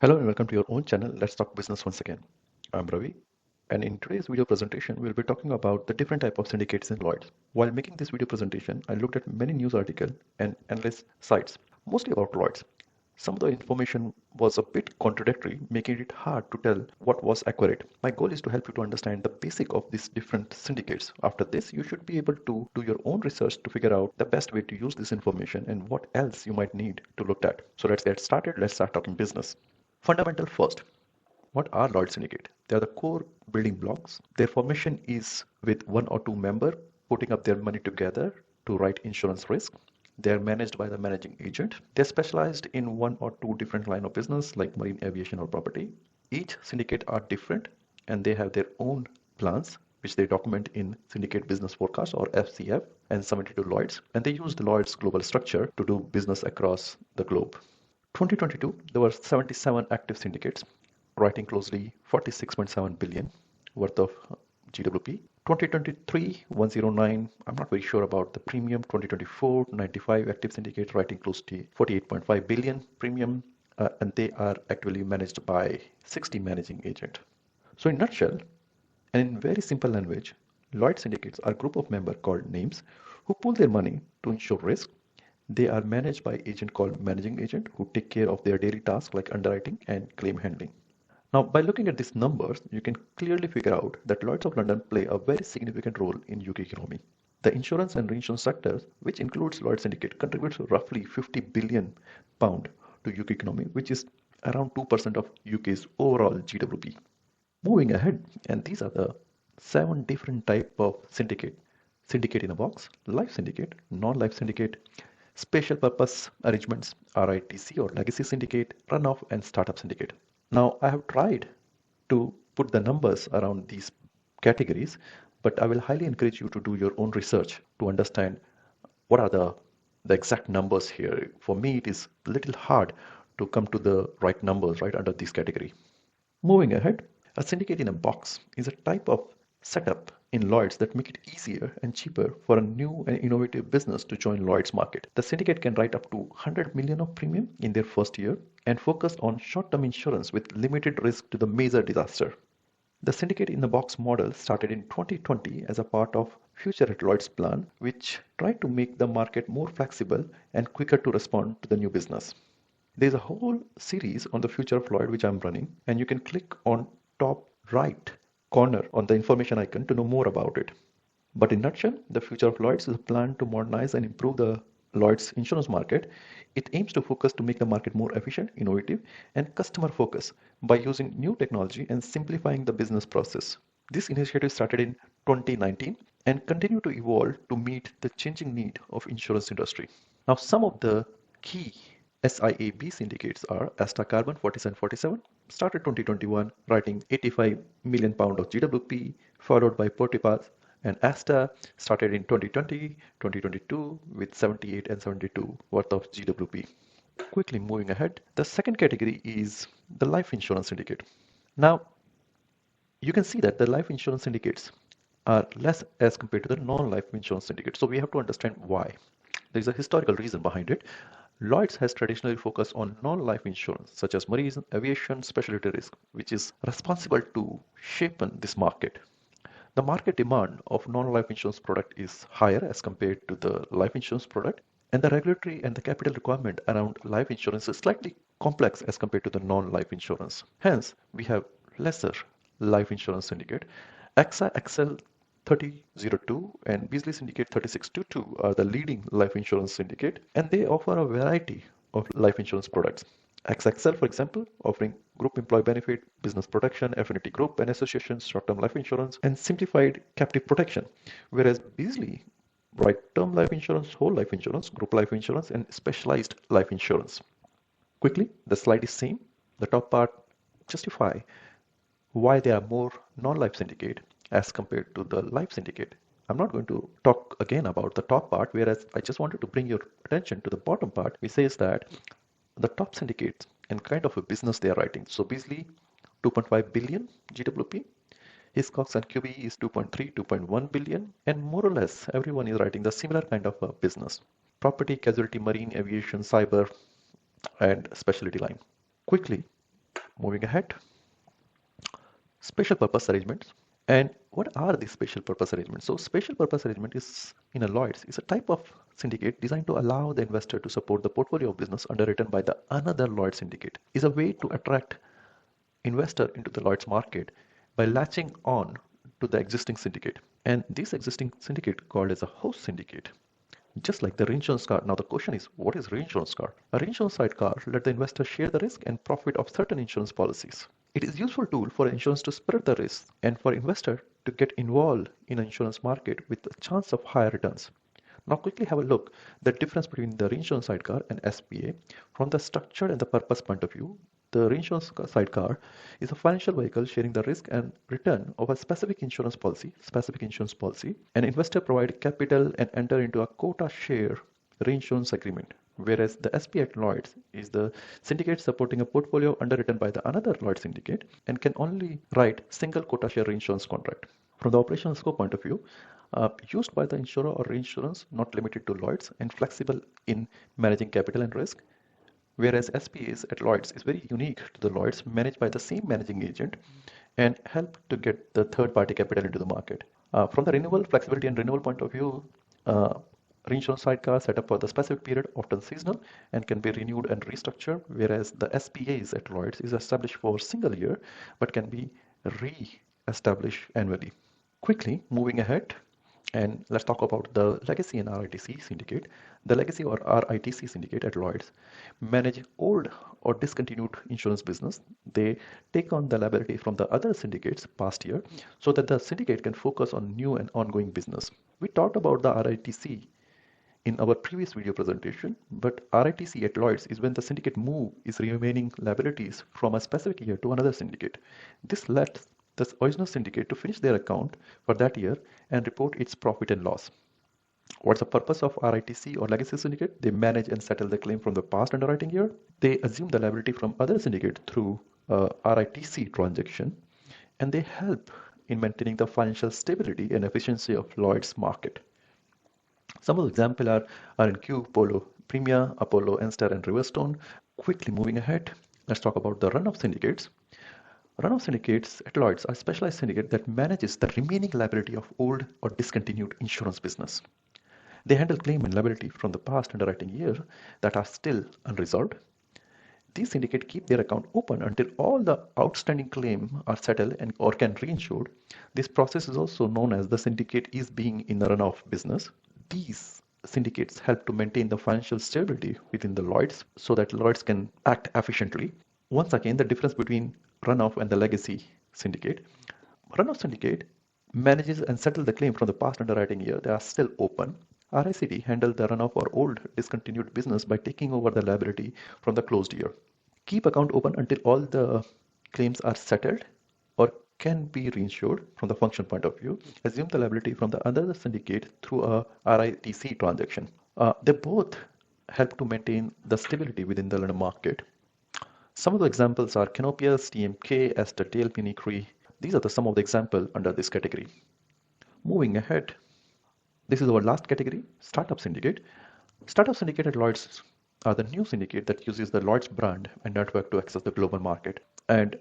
Hello and welcome to your own channel. Let's talk business once again. I'm Ravi, and in today's video presentation, we'll be talking about the different type of syndicates in Lloyd's. While making this video presentation, I looked at many news articles and analyst sites, mostly about Lloyd's. Some of the information was a bit contradictory, making it hard to tell what was accurate. My goal is to help you to understand the basic of these different syndicates. After this, you should be able to do your own research to figure out the best way to use this information and what else you might need to look at. So let's get started. Let's start talking business. Fundamental first. What are Lloyd Syndicate? They are the core building blocks. Their formation is with one or two members putting up their money together to write insurance risk. They are managed by the managing agent. They're specialized in one or two different line of business like marine aviation or property. Each syndicate are different and they have their own plans which they document in Syndicate Business Forecast or FCF and submit it to Lloyd's. And they use the Lloyd's global structure to do business across the globe. 2022, there were 77 active syndicates, writing closely 46.7 billion worth of GWP. 2023, 109, I'm not very sure about the premium. 2024, 95 active syndicates, writing close to 48.5 billion premium, and they are actually managed by 60 managing agent. So in nutshell, and in very simple language, Lloyd syndicates are a group of members called names who pool their money to insure risk. They are managed by agent called managing agent who take care of their daily tasks like underwriting and claim handling. Now, by looking at these numbers, you can clearly figure out that Lloyds of London play a very significant role in UK economy. The insurance and reinsurance sectors, which includes Lloyd's Syndicate, contributes roughly 50 billion pound to UK economy, which is around 2% of UK's overall GWP. Moving ahead, and these are the 7 different type of syndicate. Syndicate in a box, life syndicate, non-life syndicate, special purpose arrangements, RITC or legacy syndicate, runoff and startup syndicate. Now I have tried to put the numbers around these categories, but I will highly encourage you to do your own research to understand what are the exact numbers here. For me, it is a little hard to come to the right numbers right under this category. Moving ahead, a syndicate in a box is a type of setup in Lloyd's that make it easier and cheaper for a new and innovative business to join Lloyd's market. The syndicate can write up to 100 million of premium in their first year and focus on short-term insurance with limited risk to the major disaster. The syndicate in the box model started in 2020 as a part of Future at Lloyd's plan, which tried to make the market more flexible and quicker to respond to the new business. There's a whole series on the future of Lloyd which I'm running, and you can click on top right corner on the information icon to know more about it. But in a nutshell, the future of Lloyd's is a plan to modernize and improve the Lloyd's insurance market. It aims to focus to make the market more efficient, innovative, and customer focused by using new technology and simplifying the business process. This initiative started in 2019 and continue to evolve to meet the changing need of insurance industry. Now, some of the key SiaB syndicates are Asta Carbon 4747, started 2021, writing 85 million pound of GWP, followed by Portipas and Asta, started in 2020, 2022 with 78 and 72 worth of GWP. Quickly moving ahead, the second category is the life insurance syndicate. Now, you can see that the life insurance syndicates are less as compared to the non-life insurance syndicates. So we have to understand why. There is a historical reason behind it. Lloyds has traditionally focused on non-life insurance such as marine, aviation, specialty risk, which is responsible to shape this market. The market demand of non-life insurance product is higher as compared to the life insurance product, and the regulatory and the capital requirement around life insurance is slightly complex as compared to the non-life insurance. Hence, we have lesser life insurance syndicate. AXA XL 3002 and Beasley Syndicate 3622 are the leading life insurance syndicate, and they offer a variety of life insurance products. XXL, for example, offering group employee benefit, business protection, affinity group and associations, short-term life insurance, and simplified captive protection. Whereas Beasley write term life insurance, whole life insurance, group life insurance, and specialized life insurance. Quickly, the slide is same. The top part justify why they are more non-life syndicate as compared to the life syndicate. I'm not going to talk again about the top part, whereas I just wanted to bring your attention to the bottom part, which says that the top syndicates and kind of a business they are writing. So Beasley, 2.5 billion GWP. Hiscox and QBE is 2.3, 2.1 billion, and more or less everyone is writing the similar kind of a business. Property, casualty, marine, aviation, cyber, and specialty line. Quickly, Moving ahead, special purpose arrangements. And what are these special purpose arrangements? So special purpose arrangement is in a Lloyd's is a type of syndicate designed to allow the investor to support the portfolio of business underwritten by the another Lloyd syndicate. Is a way to attract investor into the Lloyd's market by latching on to the existing syndicate. And this existing syndicate called as a host syndicate. Just like the reinsurance car. Now the question is, what is reinsurance car? A reinsurance sidecar let the investor share the risk and profit of certain insurance policies. It is a useful tool for insurance to spread the risk and for investor to get involved in an insurance market with a chance of higher returns. Now quickly have a look the difference between the reinsurance sidecar and SPA from the structure and the purpose point of view. The reinsurance sidecar is a financial vehicle sharing the risk and return of a specific insurance policy. An investor provide capital and enter into a quota share reinsurance agreement, whereas the SP at Lloyd's is the syndicate supporting a portfolio underwritten by the another Lloyd syndicate and can only write single quota share reinsurance contract. From the operational scope point of view, used by the insurer or reinsurance, not limited to Lloyd's, and flexible in managing capital and risk. Whereas SPAs at Lloyd's is very unique to the Lloyd's, managed by the same managing agent and help to get the third-party capital into the market. From the renewal, flexibility and renewal point of view, reinsurance sidecar set up for the specific period, often seasonal, and can be renewed and restructured, whereas the SPAs at Lloyd's is established for a single year, but can be re-established annually. Quickly, moving ahead, and let's talk about the legacy and RITC syndicate. The legacy or RITC syndicate at Lloyd's manage old or discontinued insurance business. They take on the liability from the other syndicates past year so that the syndicate can focus on new and ongoing business. We talked about the RITC in our previous video presentation, but RITC at Lloyd's is when the syndicate move is remaining liabilities from a specific year to another syndicate. This lets the original syndicate to finish their account for that year and report its profit and loss. What's the purpose of RITC or legacy syndicate? They manage and settle the claim from the past underwriting year. They assume the liability from other syndicate through RITC transaction, and they help in maintaining the financial stability and efficiency of Lloyd's market. Some of the examples are in Q, Polo, Premia, Apollo, Enstar, and Riverstone. Quickly moving ahead, let's talk about the runoff syndicates. Runoff syndicates at Lloyd's are a specialized syndicate that manages the remaining liability of old or discontinued insurance business. They handle claim and liability from the past underwriting year that are still unresolved. These syndicates keep their account open until all the outstanding claims are settled and or can reinsured. This process is also known as the syndicate is being in the runoff business. These syndicates help to maintain the financial stability within the Lloyd's so that Lloyd's can act efficiently. Once again, the difference between runoff and the legacy syndicate. Runoff syndicate manages and settles the claim from the past underwriting year. They are still open. RICD handles the runoff or old discontinued business by taking over the liability from the closed year. Keep account open until all the claims are settled or can be reinsured from the function point of view. Assume the liability from the other syndicate through a RITC transaction. They both help to maintain the stability within the London market. Some of the examples are Canopius, TMK, Esther, TLP, Cree. These are some of the examples under this category. Moving ahead, this is our last category, Startup Syndicate. Startup Syndicate at Lloyd's are the new syndicate that uses the Lloyd's brand and network to access the global market. And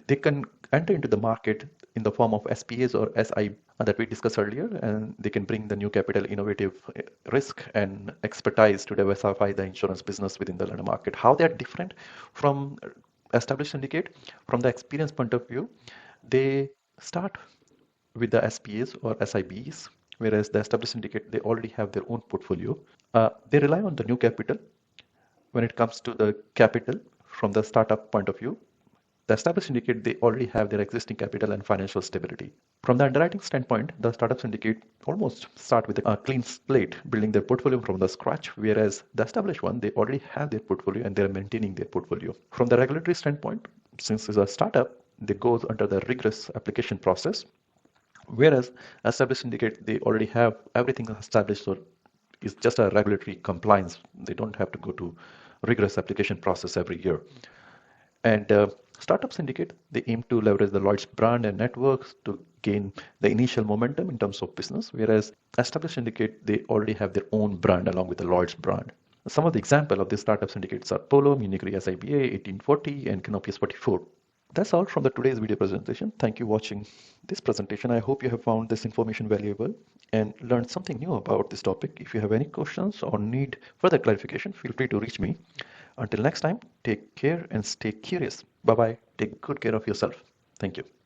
they can enter into the market in the form of SPAs or SI that we discussed earlier, and they can bring the new capital, innovative risk and expertise to diversify the insurance business within the London market. How they are different from established syndicate? From the experience point of view, they start with the SPAs or SIBs, whereas the established syndicate, they already have their own portfolio. They rely on the new capital when it comes to the capital from the startup point of view. The established syndicate, they already have their existing capital and financial stability. From the underwriting standpoint, the startup syndicate almost start with a clean slate, building their portfolio from the scratch, whereas the established one, they already have their portfolio and they're maintaining their portfolio. From the regulatory standpoint, since it's a startup, they go under the rigorous application process, whereas established syndicate, they already have everything established, so it's just a regulatory compliance. They don't have to go to rigorous application process every year. And startup syndicate, they aim to leverage the Lloyd's brand and networks to gain the initial momentum in terms of business, whereas established syndicate, they already have their own brand along with the Lloyd's brand. Some of the example of these startup syndicates are Polo, Munich Re SIBA 1840, and Canopius 44. That's all from the today's video presentation. Thank you for watching this presentation. I hope you have found this information valuable and learned something new about this topic. If you have any questions or need further clarification, feel free to reach me. Until next time, take care and stay curious. Bye-bye. Take good care of yourself. Thank you.